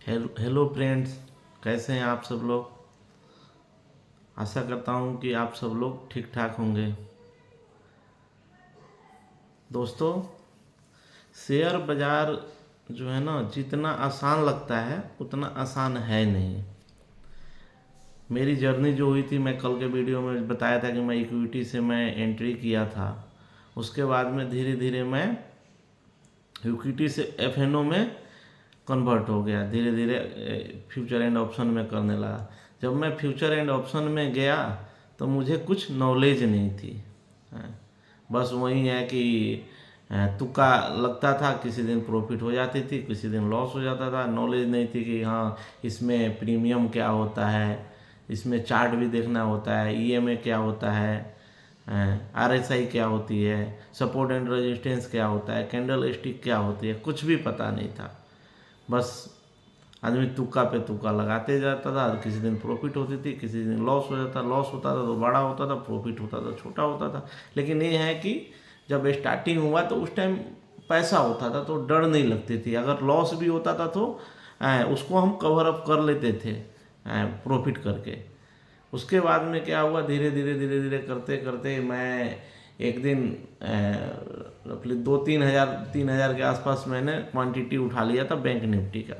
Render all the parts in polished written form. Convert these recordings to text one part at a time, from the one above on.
Hello friends, कैसे हैं आप सब लोग। आशा करता हूं कि आप सब लोग ठीक ठाक होंगे। दोस्तों, शेयर बाज़ार जो है ना, जितना आसान लगता है उतना आसान है नहीं। मेरी जर्नी जो हुई थी, मैं कल के वीडियो में बताया था कि मैं इक्विटी से मैं एंट्री किया था। उसके बाद में धीरे धीरे मैं इक्विटी से एफ में कन्वर्ट हो गया। धीरे धीरे फ्यूचर एंड ऑप्शन में करने लगा। जब मैं फ्यूचर एंड ऑप्शन में गया तो मुझे कुछ नॉलेज नहीं थी। बस वही है कि तुक्का लगता था, किसी दिन प्रॉफिट हो जाती थी, किसी दिन लॉस हो जाता था। नॉलेज नहीं थी कि हाँ, इसमें प्रीमियम क्या होता है, इसमें चार्ट भी देखना होता है, ईएमए क्या होता है, आरएसआई क्या होती है, सपोर्ट एंड रेजिस्टेंस क्या होता है, कैंडल स्टिक क्या होती है, कुछ भी पता नहीं था। बस आदमी तुक्का पे तुक्का लगाते जाता था। किसी दिन प्रॉफिट होती थी, किसी दिन लॉस हो जाता, लॉस होता था तो बड़ा होता था, प्रॉफिट होता था छोटा होता था। लेकिन ये है कि जब स्टार्टिंग हुआ तो उस टाइम पैसा होता था तो डर नहीं लगती थी। अगर लॉस भी होता था तो उसको हम कवर अप कर लेते थे प्रॉफिट करके। उसके बाद में क्या हुआ, धीरे धीरे धीरे धीरे करते करते मैं एक दिन रफली 2-3 हज़ार के आसपास मैंने क्वांटिटी उठा लिया था बैंक निफ्टी का।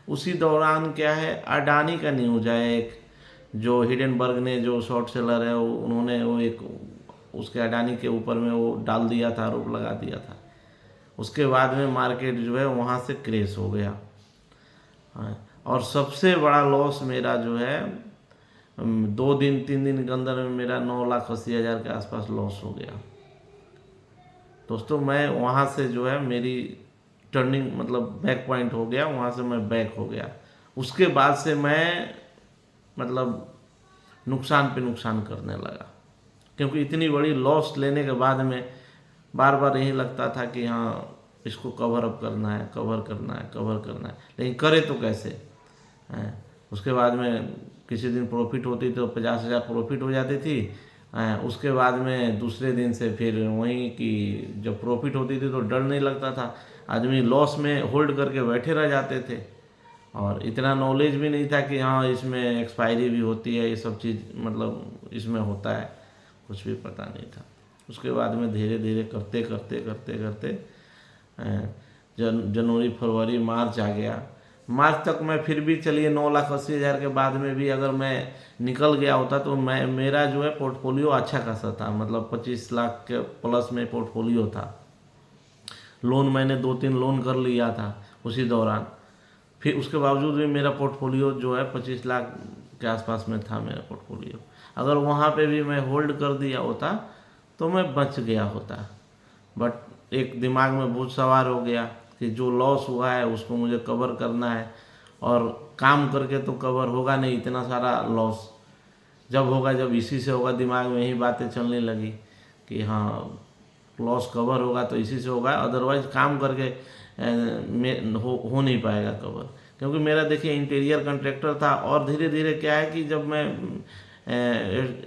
उसी दौरान क्या है, अडानी का न्यूज है एक, जो हिडेनबर्ग ने, जो शॉर्ट सेलर है, उन्होंने वो एक उसके अडानी के ऊपर में वो डाल दिया था, आरोप लगा दिया था। उसके बाद में मार्केट जो है वहाँ से क्रेश हो गया। हाँ, और सबसे बड़ा लॉस मेरा जो है 2-3 दिन के अंदर में मेरा 9,80,000 के आसपास लॉस हो गया। दोस्तों, मैं वहाँ से जो है मेरी टर्निंग मतलब बैक पॉइंट हो गया, वहाँ से मैं बैक हो गया। उसके बाद से मैं मतलब नुकसान पे नुकसान करने लगा, क्योंकि इतनी बड़ी लॉस लेने के बाद में बार बार यही लगता था कि हाँ, इसको कवर अप करना है, कवर करना है, कवर करना है, लेकिन करे तो कैसे हैं। उसके बाद में किसी दिन प्रॉफिट होती तो 50,000 प्रॉफिट हो जाती थी। उसके बाद में दूसरे दिन से फिर वही कि जब प्रॉफिट होती थी तो डर नहीं लगता था, आदमी लॉस में होल्ड करके बैठे रह जाते थे। और इतना नॉलेज भी नहीं था कि हाँ, इसमें एक्सपायरी भी होती है, ये सब चीज़ मतलब इसमें होता है, कुछ भी पता नहीं था। उसके बाद में धीरे धीरे करते करते करते करते जनवरी फरवरी मार्च आ गया। मार्च तक मैं फिर भी चलिए 9,80,000 के बाद में भी अगर मैं निकल गया होता तो मैं मेरा जो है पोर्टफोलियो अच्छा खासा था, मतलब 25 लाख के प्लस में पोर्टफोलियो था। लोन मैंने 2-3 लोन कर लिया था उसी दौरान। फिर उसके बावजूद भी मेरा पोर्टफोलियो जो है 25 लाख के आसपास में था मेरा पोर्टफोलियो। अगर वहाँ पे भी मैं होल्ड कर दिया होता तो मैं बच गया होता। बट एक दिमाग में भूत सवार हो गया कि जो लॉस हुआ है उसको मुझे कवर करना है, और काम करके तो कवर होगा नहीं इतना सारा लॉस। जब होगा, जब इसी से होगा, दिमाग में यही बातें चलने लगी कि हाँ, लॉस कवर होगा तो इसी से होगा, अदरवाइज काम करके हो नहीं पाएगा कवर। क्योंकि मेरा देखिए इंटीरियर कंट्रैक्टर था, और धीरे धीरे क्या है कि जब मैं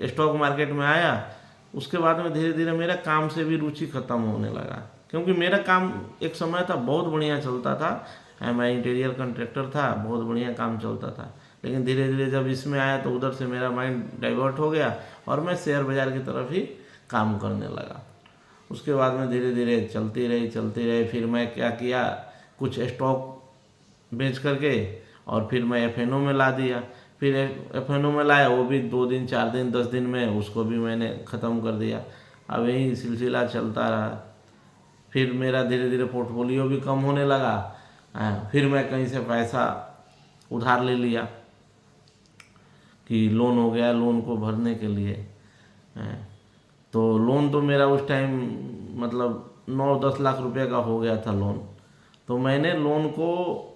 स्टॉक मार्केट में आया उसके बाद में धीरे धीरे मेरा काम से भी रुचि ख़त्म होने लगा। क्योंकि मेरा काम एक समय था बहुत बढ़िया चलता था, मैं इंटीरियर कंट्रैक्टर था, बहुत बढ़िया काम चलता था। लेकिन धीरे धीरे जब इसमें आया तो उधर से मेरा माइंड डाइवर्ट हो गया और मैं शेयर बाज़ार की तरफ ही काम करने लगा। उसके बाद में धीरे धीरे चलती रही। फिर मैं क्या किया, कुछ स्टॉक बेच करके और फिर मैं एफ में ला दिया। फिर एफ में लाया, वो भी 2 दिन 4 दिन 10 दिन में उसको भी मैंने ख़त्म कर दिया। अब यही सिलसिला चलता रहा। फिर मेरा धीरे धीरे पोर्टफोलियो भी कम होने लगा। फिर मैं कहीं से पैसा उधार ले लिया कि लोन हो गया, लोन को भरने के लिए। तो लोन तो मेरा उस टाइम मतलब 9-10 लाख रुपए का हो गया था लोन। तो मैंने लोन को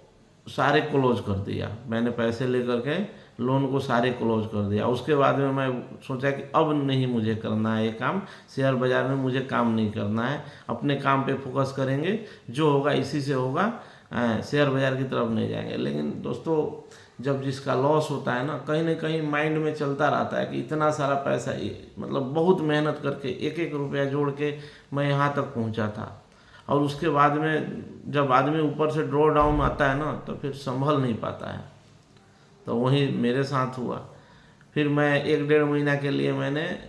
सारे क्लोज कर दिया। मैंने पैसे लेकर के लोन को सारे क्लोज कर दिया। उसके बाद में मैं सोचा कि अब नहीं मुझे करना है ये काम, शेयर बाज़ार में मुझे काम नहीं करना है, अपने काम पे फोकस करेंगे, जो होगा इसी से होगा, शेयर बाज़ार की तरफ नहीं जाएंगे। लेकिन दोस्तों, जब जिसका लॉस होता है ना कहीं माइंड में चलता रहता है कि इतना सारा पैसा, मतलब बहुत मेहनत करके एक एक रुपया जोड़ के मैं यहाँ तक पहुँचा था, और उसके बाद में जब आदमी ऊपर से ड्रॉ डाउन आता है ना तो फिर संभल नहीं पाता है। तो वही मेरे साथ हुआ। फिर मैं 1-1.5 महीना के लिए मैंने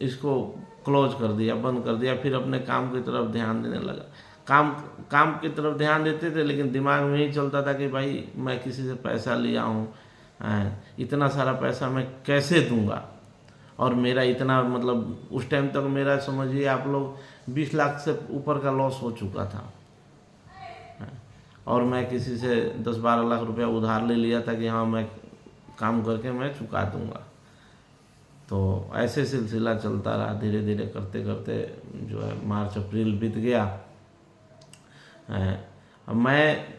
इसको क्लोज कर दिया, बंद कर दिया। फिर अपने काम की तरफ ध्यान देने लगा। काम काम की तरफ ध्यान देते थे, लेकिन दिमाग में ही चलता था कि भाई मैं किसी से पैसा लिया हूँ, इतना सारा पैसा मैं कैसे दूंगा। और मेरा इतना मतलब उस टाइम तक मेरा समझिए आप लोग 20 लाख से ऊपर का लॉस हो चुका था। और मैं किसी से 10-12 लाख रुपया उधार ले लिया था कि हाँ मैं काम करके मैं चुका दूंगा। तो ऐसे सिलसिला चलता रहा। धीरे धीरे करते करते जो है मार्च अप्रैल बीत गया। अब मैं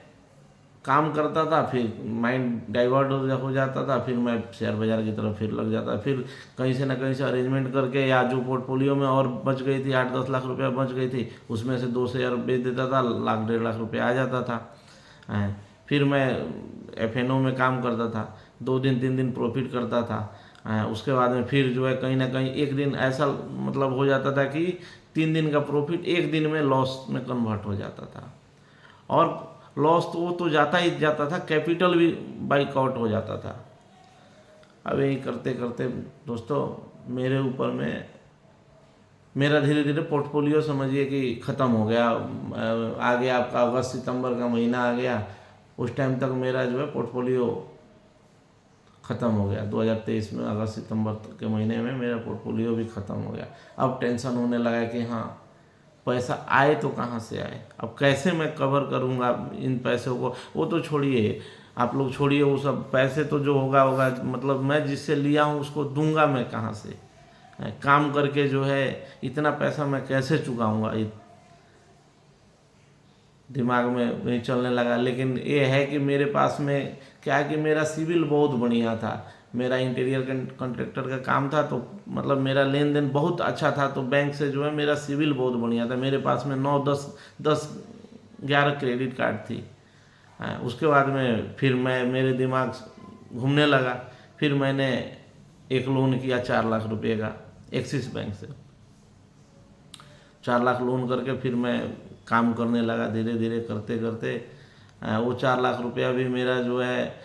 काम करता था, फिर माइंड डाइवर्ट हो जाता था, फिर मैं शेयर बाज़ार की तरफ फिर लग जाता। फिर कहीं से ना कहीं से अरेंजमेंट करके, या जो पोर्टफोलियो में और बच गई थी 8-10 लाख रुपया बच गई थी, उसमें से 2 शेयर बेच देता था, 1-1.5 लाख रुपया आ जाता था। फिर मैं FNO में काम करता था, 2 दिन 3 दिन प्रॉफिट करता था। उसके बाद में फिर जो है कहीं ना कहीं एक दिन ऐसा मतलब हो जाता था कि 3 दिन का प्रॉफिट 1 दिन में लॉस में कन्वर्ट हो जाता था। और लॉस तो वो तो जाता ही जाता था, कैपिटल भी बाइक आउट हो जाता था। अब यही करते करते दोस्तों मेरे ऊपर में मेरा धीरे धीरे पोर्टफोलियो समझिए कि ख़त्म हो गया। आ गया आपका अगस्त सितंबर का महीना आ गया, उस टाइम तक मेरा जो है पोर्टफोलियो ख़त्म हो गया। 2023 में अगस्त सितंबर के महीने में मेरा पोर्टफोलियो भी ख़त्म हो गया। अब टेंशन होने लगा कि हाँ पैसा आए तो कहाँ से आए, अब कैसे मैं कवर करूँगा इन पैसों को। वो तो छोड़िए, आप लोग छोड़िए वो सब, पैसे तो जो होगा होगा, मतलब मैं जिससे लिया हूँ उसको दूंगा मैं कहाँ से। काम करके जो है इतना पैसा मैं कैसे चुकाऊँगा, दिमाग में नहीं चलने लगा। लेकिन ये है कि मेरे पास में क्या है कि मेरा सिविल बहुत बढ़िया था। मेरा इंटीरियर कॉन्ट्रैक्टर का काम था, तो मतलब मेरा लेन देन बहुत अच्छा था। तो बैंक से जो है मेरा सिविल बहुत बढ़िया था। मेरे पास में 9-10-11 क्रेडिट कार्ड थी। उसके बाद में फिर मेरे दिमाग घूमने लगा। फिर मैंने एक लोन किया 4 लाख रुपये का एक्सिस बैंक से। 4 लाख लोन करके फिर मैं काम करने लगा। धीरे धीरे करते करते वो 4 लाख रुपया भी मेरा जो है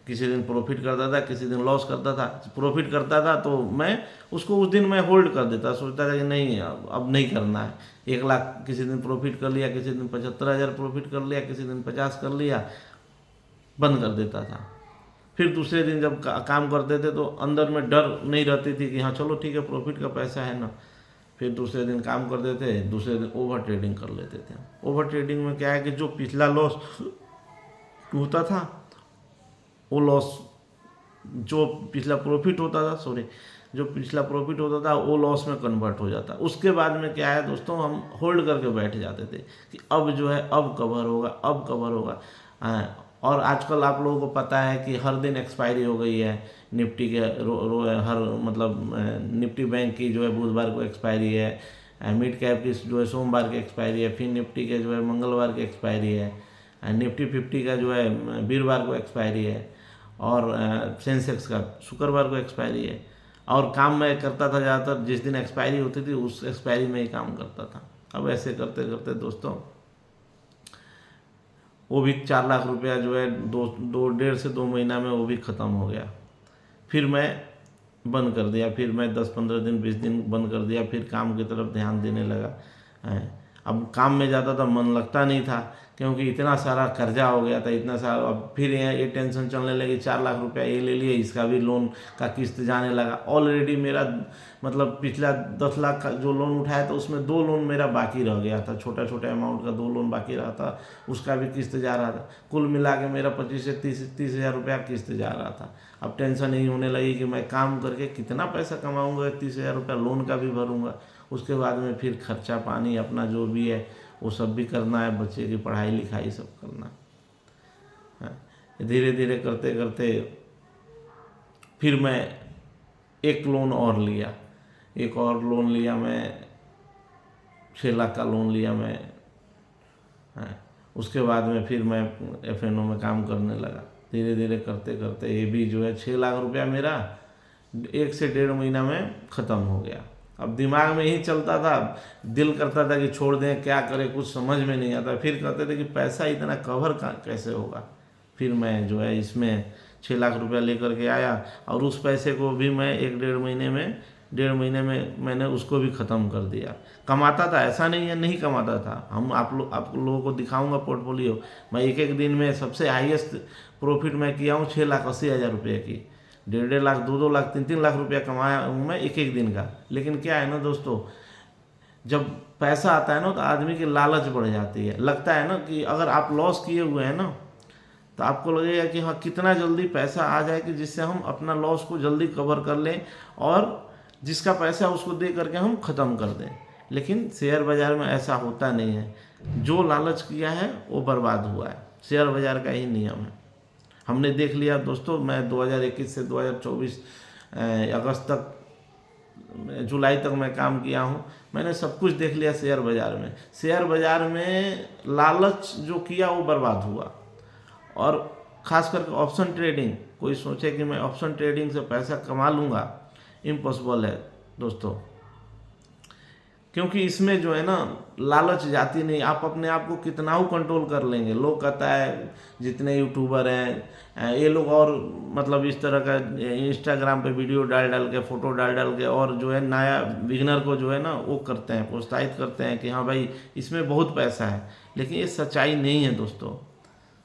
किसी दिन प्रॉफिट करता था, किसी दिन लॉस करता था। प्रॉफिट करता था तो मैं उसको उस दिन मैं होल्ड कर देता, सोचता था कि नहीं अब नहीं करना है। 1 लाख किसी दिन प्रॉफिट कर लिया, किसी दिन 75,000 प्रॉफिट कर लिया, किसी दिन 50 कर लिया, बंद कर देता था। फिर दूसरे दिन जब काम करते थे तो अंदर में डर नहीं रहती थी कि हाँ चलो ठीक है प्रॉफिट का पैसा है ना। फिर दूसरे दिन काम करते थे, दूसरे दिन ओवर ट्रेडिंग कर लेते थे। ओवर ट्रेडिंग में क्या है कि जो पिछला लॉस होता था वो लॉस, जो पिछला प्रॉफिट होता था जो पिछला प्रॉफिट होता था वो लॉस में कन्वर्ट हो जाता। उसके बाद में क्या है दोस्तों, हम होल्ड करके बैठ जाते थे कि अब जो है अब कवर होगा, अब कवर होगा। और आजकल आप लोगों को पता है कि हर दिन एक्सपायरी हो गई है निफ्टी के हर मतलब निफ्टी बैंक की जो है बुधवार को एक्सपायरी है, मिड कैप की जो है सोमवार की एक्सपायरी है, फिर निफ्टी के जो है मंगलवार की एक्सपायरी है, निफ्टी 50 का जो है वीरवार को एक्सपायरी है, और सेंसेक्स का शुक्रवार को एक्सपायरी है। और काम मैं करता था ज़्यादातर जिस दिन एक्सपायरी होती थी उस एक्सपायरी में ही काम करता था। अब ऐसे करते करते दोस्तों वो भी 4 लाख रुपया जो है 1.5 से 2 महीना में वो भी ख़त्म हो गया। फिर मैं बंद कर दिया, फिर मैं 10-15 दिन 20 दिन बंद कर दिया, फिर काम की तरफ ध्यान देने लगा। अब काम में ज़्यादा तो मन लगता नहीं था क्योंकि इतना सारा कर्जा हो गया था, इतना सारा। अब फिर ये टेंशन चलने लगी, 4 लाख रुपया ये ले लिए, इसका भी लोन का किस्त जाने लगा। ऑलरेडी मेरा मतलब पिछला 10 लाख का जो लोन उठाया था उसमें 2 लोन मेरा बाकी रह गया था, छोटा छोटा अमाउंट का 2 लोन बाकी रहा था, उसका भी किस्त जा रहा था। कुल मिला के मेरा 25 से 30 हज़ार रुपया किस्त जा रहा था। अब टेंशन यही होने लगी कि मैं काम करके कितना पैसा कमाऊँगा, 30,000 रुपया लोन का भी भरूँगा, उसके बाद में फिर खर्चा पानी अपना जो भी है वो सब भी करना है, बच्चे की पढ़ाई लिखाई सब करना है। धीरे धीरे करते करते फिर मैं एक लोन और लिया, एक और लोन लिया मैं 6 लाख का लोन लिया मैं। उसके बाद में फिर मैं FNO में काम करने लगा। धीरे धीरे करते करते ये भी जो है 6 लाख रुपया मेरा 1 से 1.5 महीना में ख़त्म हो गया। अब दिमाग में ही चलता था, दिल करता था कि छोड़ दें, क्या करें, कुछ समझ में नहीं आता। फिर कहते थे कि पैसा इतना कवर कैसे होगा। फिर मैं जो है इसमें 6 लाख रुपया लेकर के आया, और उस पैसे को भी मैं 1 डेढ़ महीने में मैंने उसको भी ख़त्म कर दिया। कमाता था, ऐसा नहीं है नहीं कमाता था। आप लोगों को दिखाऊंगा पोर्टफोलियो। मैं एक एक दिन में सबसे हाईएस्ट प्रॉफिट मैं किया हूँ 6,80,000 रुपये की। 1.5 लाख 2-2 लाख 3-3 लाख रुपया कमाया हूँ मैं एक एक दिन का। लेकिन क्या है ना दोस्तों, जब पैसा आता है ना तो आदमी की लालच बढ़ जाती है। लगता है ना कि अगर आप लॉस किए हुए हैं ना, तो आपको लगेगा कि हाँ कितना जल्दी पैसा आ जाए कि जिससे हम अपना लॉस को जल्दी कवर कर लें, और जिसका पैसा उसको दे करके हम ख़त्म कर दें। लेकिन शेयर बाज़ार में ऐसा होता नहीं है। जो लालच किया है वो बर्बाद हुआ है। शेयर बाज़ार का ही नियम है। हमने देख लिया दोस्तों, मैं 2021 से 2024 अगस्त तक, जुलाई तक मैं काम किया हूँ। मैंने सब कुछ देख लिया शेयर बाज़ार में। शेयर बाज़ार में लालच जो किया वो बर्बाद हुआ। और ख़ास करके ऑप्शन ट्रेडिंग, कोई सोचे कि मैं ऑप्शन ट्रेडिंग से पैसा कमा लूँगा, इम्पॉसिबल है दोस्तों। क्योंकि इसमें जो है ना लालच जाती नहीं। आप अपने आप को कितना ही कंट्रोल कर लेंगे। लोग कहता है जितने यूट्यूबर हैं ये लोग, और मतलब इस तरह का इंस्टाग्राम पे वीडियो डाल डाल के, फ़ोटो डाल डाल के, और जो है नया बिगनर को जो है ना वो करते हैं, प्रोत्साहित करते हैं कि हाँ भाई इसमें बहुत पैसा है। लेकिन ये सच्चाई नहीं है दोस्तों।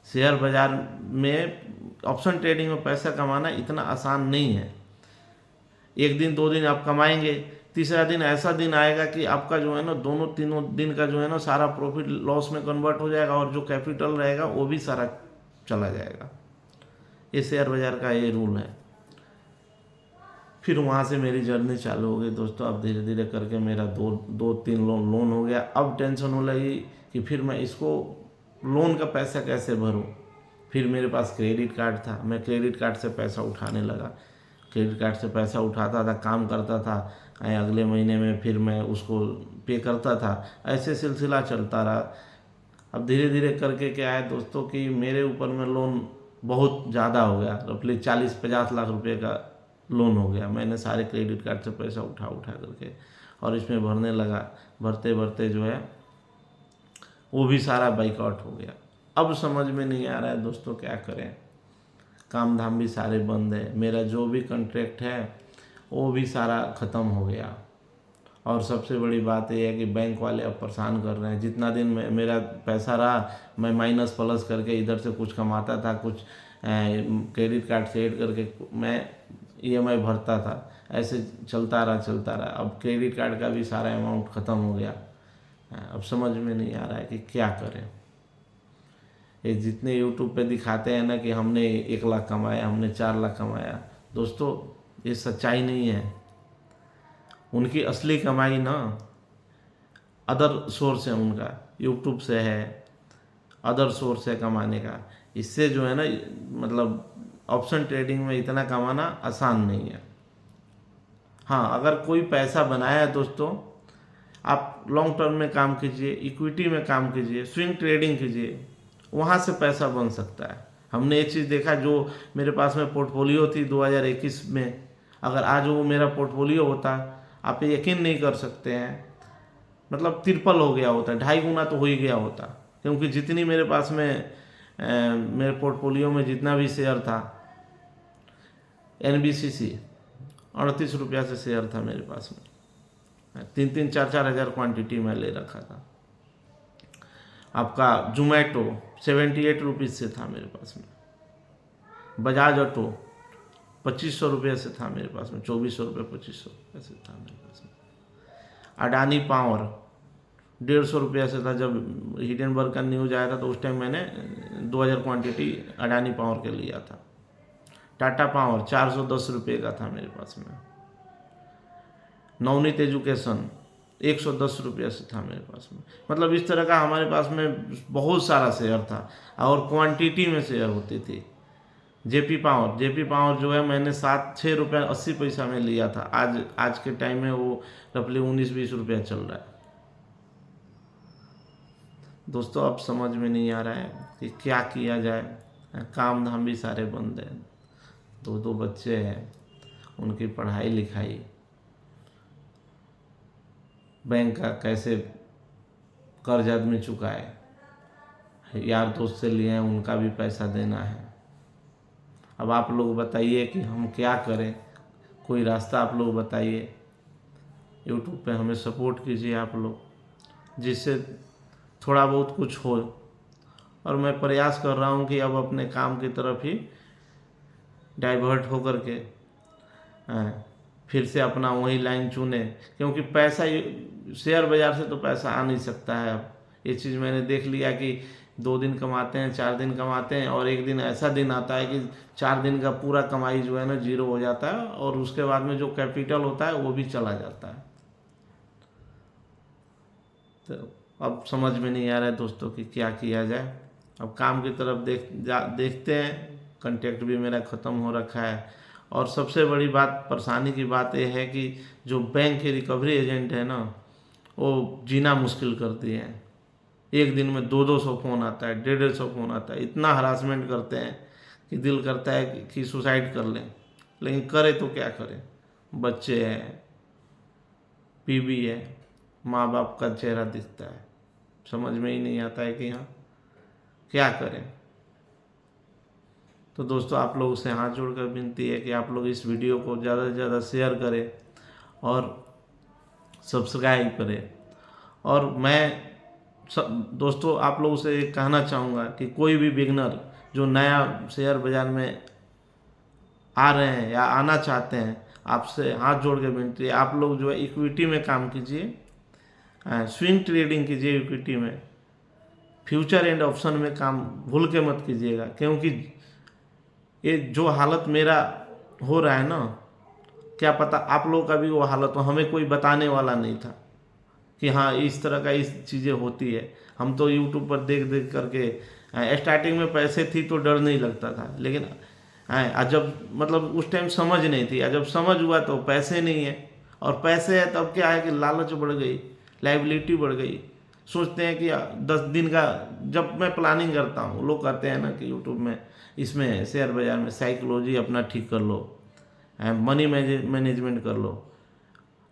शेयर बाज़ार में ऑप्शन ट्रेडिंग में पैसा कमाना इतना आसान नहीं है। एक दिन 2 दिन आप कमाएंगे, तीसरा दिन ऐसा दिन आएगा कि आपका जो है ना दोनों तीनों दिन का जो है ना सारा प्रॉफिट लॉस में कन्वर्ट हो जाएगा, और जो कैपिटल रहेगा वो भी सारा चला जाएगा। ये शेयर बाज़ार का ये रूल है। फिर वहाँ से मेरी जर्नी चालू हो गई दोस्तों। अब धीरे धीरे करके मेरा 2-3 लोन हो गया। अब टेंशन हो लगी कि फिर मैं इसको लोन का पैसा कैसे भरूं। फिर मेरे पास क्रेडिट कार्ड था, मैं क्रेडिट कार्ड से पैसा उठाने लगा। क्रेडिट कार्ड से पैसा उठाता था, काम करता था, अगले महीने में फिर मैं उसको पे करता था। ऐसे सिलसिला चलता रहा। अब धीरे धीरे करके क्या है दोस्तों कि मेरे ऊपर में लोन बहुत ज़्यादा हो गया। रफली 40-50 लाख रुपए का लोन हो गया। मैंने सारे क्रेडिट कार्ड से पैसा उठा उठा करके और इसमें भरने लगा। भरते भरते जो है वो भी सारा बाइकआउट हो गया। अब समझ में नहीं आ रहा है दोस्तों क्या करें। काम धाम भी सारे बंद है। मेरा जो भी कॉन्ट्रैक्ट है वो भी सारा ख़त्म हो गया। और सबसे बड़ी बात यह है कि बैंक वाले अब परेशान कर रहे हैं। जितना दिन मेरा पैसा रहा, मैं माइनस प्लस करके इधर से कुछ कमाता था, कुछ क्रेडिट कार्ड से ऐड करके मैं ईएमआई भरता था। ऐसे चलता रहा। अब क्रेडिट कार्ड का भी सारा अमाउंट ख़त्म हो गया। अब समझ में नहीं आ रहा है कि क्या करें। ये जितने यूट्यूब पे दिखाते हैं ना कि हमने 1 लाख कमाया, हमने 4 लाख कमाया, दोस्तों ये सच्चाई नहीं है। उनकी असली कमाई ना अदर सोर्स है, उनका यूट्यूब से है, अदर सोर्स है कमाने का। इससे जो है ना मतलब ऑप्शन ट्रेडिंग में इतना कमाना आसान नहीं है। हाँ, अगर कोई पैसा बनाया है दोस्तों, आप लॉन्ग टर्म में काम कीजिए, इक्विटी में काम कीजिए, स्विंग ट्रेडिंग कीजिए, वहाँ से पैसा बन सकता है। हमने एक चीज़ देखा, जो मेरे पास में पोर्टफोलियो थी 2021 में, अगर आज वो मेरा पोर्टफोलियो होता, आप यकीन नहीं कर सकते हैं, मतलब ट्रिपल हो गया होता, 2.5 गुना तो हो ही गया होता। क्योंकि जितनी मेरे पास में मेरे पोर्टफोलियो में जितना भी शेयर था, NBCC 38 रुपया से शेयर था मेरे पास में। 3-4 हज़ार क्वांटिटी में ले रखा था। आपका जोमेटो 78 रुपीज़ से था मेरे पास में। बजाज ऑटो 2500 रुपये से था मेरे पास में। 2400 रुपये 2500 रुपये से था मेरे पास में। अडानी पावर 150 रुपया से था। जब हिडेनबर्ग का न्यूज़ आया था तो उस टाइम मैंने 2000 क्वांटिटी अडानी पावर के लिया था। टाटा पावर 410 रुपये का था मेरे पास में। नवनीत एजुकेशन 110 रुपये से था मेरे पास में। मतलब इस तरह का हमारे पास में बहुत सारा शेयर था और क्वांटिटी में शेयर होती थी। जेपी पावर जो है मैंने 6 रुपये 80 पैसा में लिया था। आज के टाइम में वो रफली 19-20 रुपया चल रहा है। दोस्तों अब समझ में नहीं आ रहा है कि क्या किया जाए। काम धाम भी सारे बंद हैं। 2 बच्चे हैं, उनकी पढ़ाई लिखाई, बैंक का कैसे कर्ज आदमी चुकाए, यार दोस्त से लिए हैं उनका भी पैसा देना है। अब आप लोग बताइए कि हम क्या करें, कोई रास्ता आप लोग बताइए। यूट्यूब पे हमें सपोर्ट कीजिए आप लोग, जिससे थोड़ा बहुत कुछ हो। और मैं प्रयास कर रहा हूँ कि अब अपने काम की तरफ ही डाइवर्ट होकर के फिर से अपना वही लाइन चुने, क्योंकि पैसा शेयर बाज़ार से तो पैसा आ नहीं सकता है। अब ये चीज़ मैंने देख लिया कि 2 दिन कमाते हैं, 4 दिन कमाते हैं, और एक दिन ऐसा दिन आता है कि 4 दिन का पूरा कमाई जो है ना जीरो हो जाता है, और उसके बाद में जो कैपिटल होता है वो भी चला जाता है। तो अब समझ में नहीं आ रहा है दोस्तों कि क्या किया जाए। अब काम की तरफ देखते हैं। कंटेक्ट भी मेरा ख़त्म हो रखा है। और सबसे बड़ी बात, परेशानी की बात यह है कि जो बैंक के रिकवरी एजेंट है ना, वो जीना मुश्किल कर दिए हैं। एक दिन में 200 फ़ोन आता है, 150 फ़ोन आता है, इतना हरासमेंट करते हैं कि दिल करता है कि सुसाइड कर लें। लेकिन करे तो क्या करें, बच्चे हैं, बीवी है, माँ बाप का चेहरा दिखता है। समझ में ही नहीं आता है कि हाँ क्या करें। तो दोस्तों आप लोगों से हाथ जोड़कर विनती है कि आप लोग इस वीडियो को ज़्यादा से ज़्यादा शेयर करें और सब्सक्राइब करें। और मैं दोस्तों आप लोगों से कहना चाहूँगा कि कोई भी बिगनर जो नया शेयर बाज़ार में आ रहे हैं या आना चाहते हैं, आपसे हाथ जोड़ के विनती है, आप लोग जो है इक्विटी में काम कीजिए, स्विंग ट्रेडिंग कीजिए इक्विटी में, फ्यूचर एंड ऑप्शन में काम भूल के मत कीजिएगा। क्योंकि ये जो हालत मेरा हो रहा है ना, क्या पता आप लोगों का भी वो हालत हो। हमें कोई बताने वाला नहीं था कि हाँ इस तरह का इस चीज़ें होती है। हम तो यूट्यूब पर देख देख करके स्टार्टिंग में पैसे थी तो डर नहीं लगता था, लेकिन जब मतलब उस टाइम समझ नहीं थी, जब समझ हुआ तो पैसे नहीं है, और पैसे है तब क्या है कि लालच बढ़ गई, लाइबिलिटी बढ़ गई। सोचते हैं कि 10 दिन का, जब मैं प्लानिंग करता हूँ लोग कहते हैं ना कि यूट्यूब में इसमें शेयर बाज़ार में साइकोलॉजी अपना ठीक कर लो, मनी मैनेजमेंट कर लो।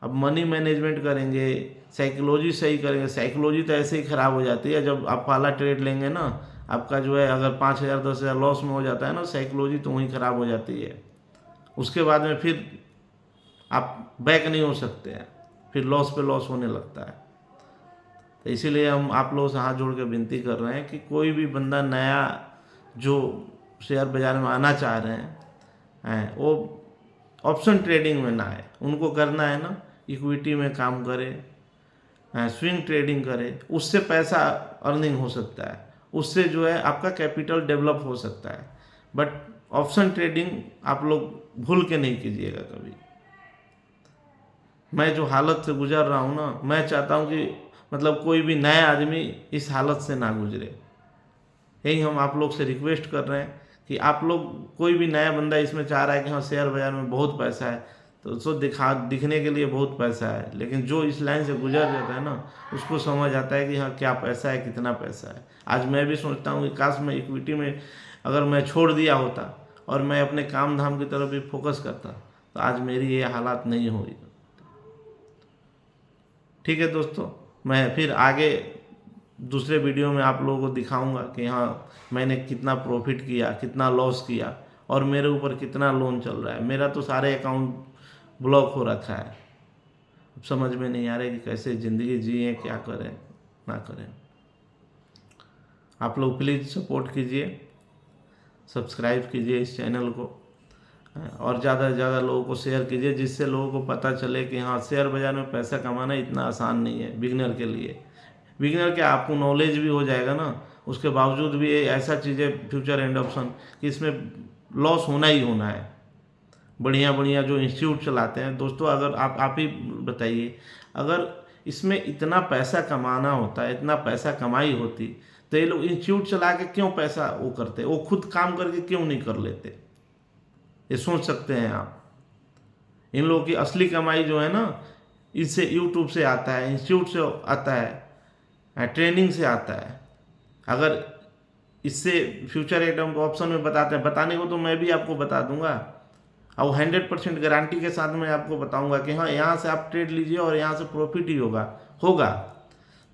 अब मनी मैनेजमेंट करेंगे, साइकोलॉजी सही करेंगे, साइकोलॉजी तो ऐसे ही ख़राब हो जाती है। जब आप पहला ट्रेड लेंगे ना, आपका जो है अगर 5,000 10,000 लॉस में हो जाता है ना, साइकोलॉजी तो वहीं ख़राब हो जाती है। उसके बाद में फिर आप बैक नहीं हो सकते हैं, फिर लॉस पे लॉस होने लगता है। तो इसीलिए हम आप लोगों से हाथ जोड़ के विनती कर रहे हैं कि कोई भी बंदा नया जो शेयर बाज़ार में आना चाह रहे हैं वो ऑप्शन ट्रेडिंग में ना आए। उनको करना है ना इक्विटी में काम करे, स्विंग ट्रेडिंग करे, उससे पैसा अर्निंग हो सकता है, उससे जो है आपका कैपिटल डेवलप हो सकता है। बट ऑप्शन ट्रेडिंग आप लोग भूल के नहीं कीजिएगा कभी। मैं जो हालत से गुजर रहा हूँ ना, मैं चाहता हूँ कि मतलब कोई भी नया आदमी इस हालत से ना गुजरे। यही हम आप लोग से रिक्वेस्ट कर रहे हैं कि आप लोग, कोई भी नया बंदा इसमें चाह रहा है कि हाँ शेयर बाज़ार में बहुत पैसा है, तो उसको दिखने के लिए बहुत पैसा है, लेकिन जो इस लाइन से गुजर जाता है ना, उसको समझ आता है कि हाँ क्या पैसा है, कितना पैसा है। आज मैं भी सोचता हूँ कि काश मैं इक्विटी में अगर मैं छोड़ दिया होता और मैं अपने काम धाम की तरफ भी फोकस करता, तो आज मेरी ये हालात नहीं हुई। ठीक है दोस्तों, मैं फिर आगे दूसरे वीडियो में आप लोगों को दिखाऊंगा कि हाँ मैंने कितना प्रॉफिट किया, कितना लॉस किया, और मेरे ऊपर कितना लोन चल रहा है। मेरा तो सारे अकाउंट ब्लॉक हो रखा है। अब समझ में नहीं आ रहा है कि कैसे ज़िंदगी जिए, क्या करें ना करें। आप लोग प्लीज़ सपोर्ट कीजिए, सब्सक्राइब कीजिए इस चैनल को, और ज़्यादा से ज़्यादा लोगों को शेयर कीजिए, जिससे लोगों को पता चले कि हाँ शेयर बाज़ार में पैसा कमाना इतना आसान नहीं है बिगनर के लिए। बिगनर क्या, आपको नॉलेज भी हो जाएगा ना, उसके बावजूद भी ऐसा चीज़ है फ्यूचर एंड ऑप्शन कि इसमें लॉस होना ही होना है। बढ़िया बढ़िया जो इंस्टीट्यूट चलाते हैं दोस्तों, अगर आप ही बताइए, अगर इसमें इतना पैसा कमाना होता है, इतना पैसा कमाई होती, तो ये लोग इंस्टीट्यूट चला के क्यों पैसा वो करते, वो खुद काम करके क्यों नहीं कर लेते? ये सोच सकते हैं आप। इन लोगों की असली कमाई जो है ना, इससे यूट्यूब से आता है, इंस्टीट्यूट से आता है, ट्रेनिंग से आता है। अगर इससे फ्यूचर एंड ऑप्शन में बताते हैं, बताने को तो मैं भी आपको बता दूंगा। और 100% गारंटी के साथ मैं आपको बताऊंगा कि हाँ यहाँ से आप ट्रेड लीजिए और यहाँ से प्रॉफिट ही होगा होगा।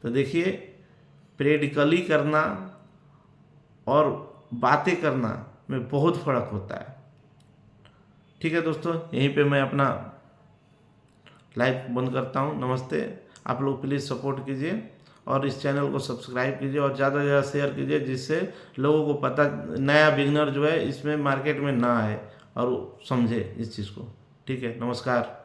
तो देखिए, प्रैक्टिकली करना और बातें करना में बहुत फ़र्क होता है। ठीक है दोस्तों, यहीं पे मैं अपना लाइव बंद करता हूँ। नमस्ते। आप लोग प्लीज़ सपोर्ट कीजिए और इस चैनल को सब्सक्राइब कीजिए और ज़्यादा से ज़्यादा शेयर कीजिए, जिससे लोगों को पता, नया बिगनर जो है इसमें मार्केट में ना आए और समझे इस चीज़ को। ठीक है, नमस्कार।